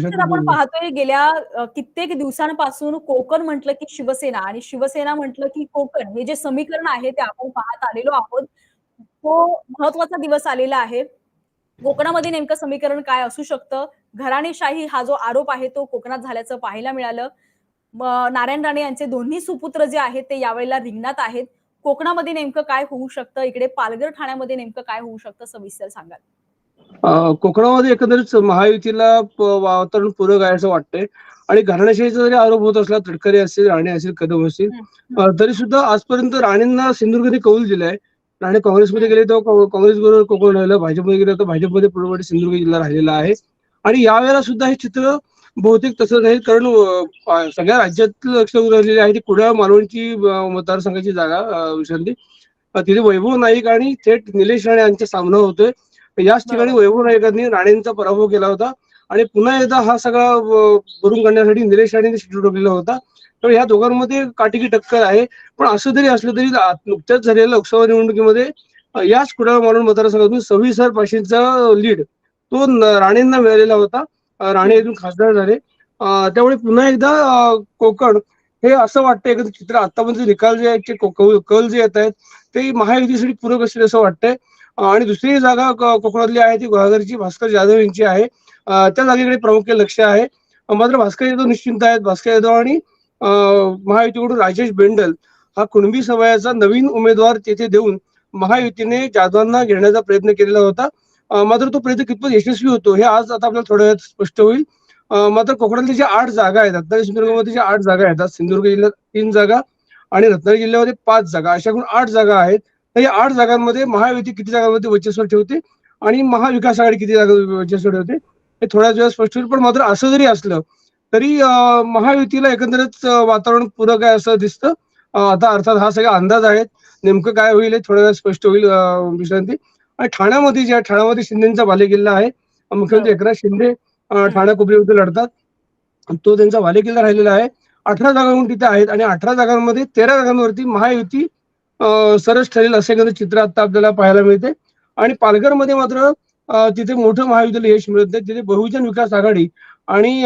तर आपण पाहतोय गेल्या कित्येक दिवसांपासून कोकण म्हटलं की शिवसेना आणि शिवसेना म्हटलं की कोकण हे जे समीकरण आहे ते आपण पाहत आलेलो आहोत. तो महत्वाचा दिवस आलेला आहे. कोकणामध्ये नेमकं समीकरण काय असू शकतं? घराणेशाही हा जो आरोप आहे तो कोकणात झाल्याचं पाहायला मिळालं. नारायण राणे यांचे दोन्ही सुपुत्र जे आहेत ते यावेळेला रिंगणात आहेत. कोकणामध्ये नेमकं काय होऊ शकतं? इकडे पालघर ठाण्यामध्ये नेमकं काय होऊ शकतं सविस्तर सांगाल? कोकणामध्ये एकंदरीत महायुतीला वातावरण पूरक आहे असं वाटतंय आणि घराणेशाहीचा जरी आरोप होत असला, तटकरे असतील, राणे असतील, कदम असतील, हं, हं, तरी सुद्धा आजपर्यंत राणेंना सिंधुदुर्गने कौल दिलाय. राणे काँग्रेसमध्ये हं. गेले तेव्हा काँग्रेस बरोबर कोकण राहिलं, भाजपमध्ये गेले तर भाजपमध्ये पूर्वपट्टी सिंधुदुर्ग जिल्हा राहिलेला आहे. आणि यावेळेला सुद्धा हे चित्र बहुतेक तसंच आहे, कारण सगळ्या राज्यातलं लक्ष राहिलेले आहे ती कुडाळ मालवणची मतदारसंघाची जागा विसरली. तिथे वैभव नाईक आणि थेट निलेश राणे यांचा सामना होतोय. याच ठिकाणी बरोबर. वैभव नाईकांनी राणेंचा पराभव केला होता आणि पुन्हा एकदा हा सगळा भरून काढण्यासाठी निलेश राणेंनी शिटू टाकलेला होता. तर या दोघांमध्ये काटेकी टक्कर आहे. पण असं जरी असलं तरी नुकत्याच झालेल्या लोकसभा निवडणुकीमध्ये याच कुडाळ मालवण मतदारसंघातून 26,000 लीड तो राणेंना मिळालेला होता. राणे हं. इथून खासदार झाले. त्यामुळे पुन्हा एकदा कोकण हे असं वाटतंय की चित्र आतापर्यंत निकाल जे आहेत कल जे येत आहेत ते महायुतीसाठी पूरक असतील असं वाटतंय. आणि दुसरी जागा कोकणातली आहे ती गुहागरची भास्कर जाधव यांची आहे. त्या जागेकडे प्रामुख्याने लक्ष आहे. मात्र भास्कर जाधव निश्चिंत आहेत. भास्कर जाधव आणि महायुतीकडून राजेश बेंडल हा कुणबी समाजाचा नवीन उमेदवार तेथे देऊन महायुतीने जाधवांना घेण्याचा प्रयत्न केलेला होता. मात्र तो प्रयत्न कितपत यशस्वी होतो हे आज आता आपल्याला थोड्या वेळात स्पष्ट होईल. मात्र कोकणातल्या ज्या 8 जागा आहेत, रत्नागिरी सिंधुदुर्गमध्ये ज्या 8 जागा आहेत, सिंधुदुर्ग जिल्ह्यात 3 जागा आणि रत्नागिरी जिल्ह्यामध्ये 5 जागा, अशा एकूण 8 जागा आहेत. तर या 8 जागांमध्ये महायुती किती जागांमध्ये वर्चस्व ठेवते आणि महाविकास आघाडी किती जागा वर्चस्व ठेवते हे थोड्याच वेळात स्पष्ट होईल. पण मात्र असं जरी असलं तरी महायुतीला एकंदरीत वातावरण पूरक आहे असं दिसतं. आता अर्थात हा सगळा अंदाज आहे. नेमकं काय होईल हे थोड्या वेळात स्पष्ट होईल. विश्रांती आणि ठाण्यामध्ये शिंदेचा बालेकिल्ला आहे. मुख्यमंत्री बरोबर. एकनाथ शिंदे हं. ठाणे कोपरीमध्ये लढतात. तो त्यांचा बालेकिल्ला राहिलेला आहे. 18 जागांहून तिथे आहेत आणि 18 जागांमध्ये 13 जागांवरती महायुती सरस ठरेल असं एखादं चित्र आता आपल्याला पाहायला मिळते. आणि पालघरमध्ये मात्र तिथे मोठं महायुतीला यश मिळत नाही. तिथे बहुजन विकास आघाडी आणि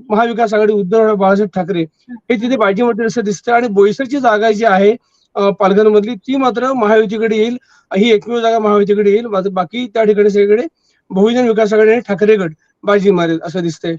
महाविकास आघाडी उद्धव बाळासाहेब ठाकरे हं, हे हं. तिथे बाजी मारतील असं दिसतं. आणि बोईसरची जागा जी आहे पालघरमधली ती मात्र महायुतीकडे येईल. ही एकमेव जागा महायुतीकडे येईल. मात्र बाकी त्या ठिकाणी सगळीकडे बहुजन विकास आघाडी आणि ठाकरे गट बाजी मारेल असं दिसतंय.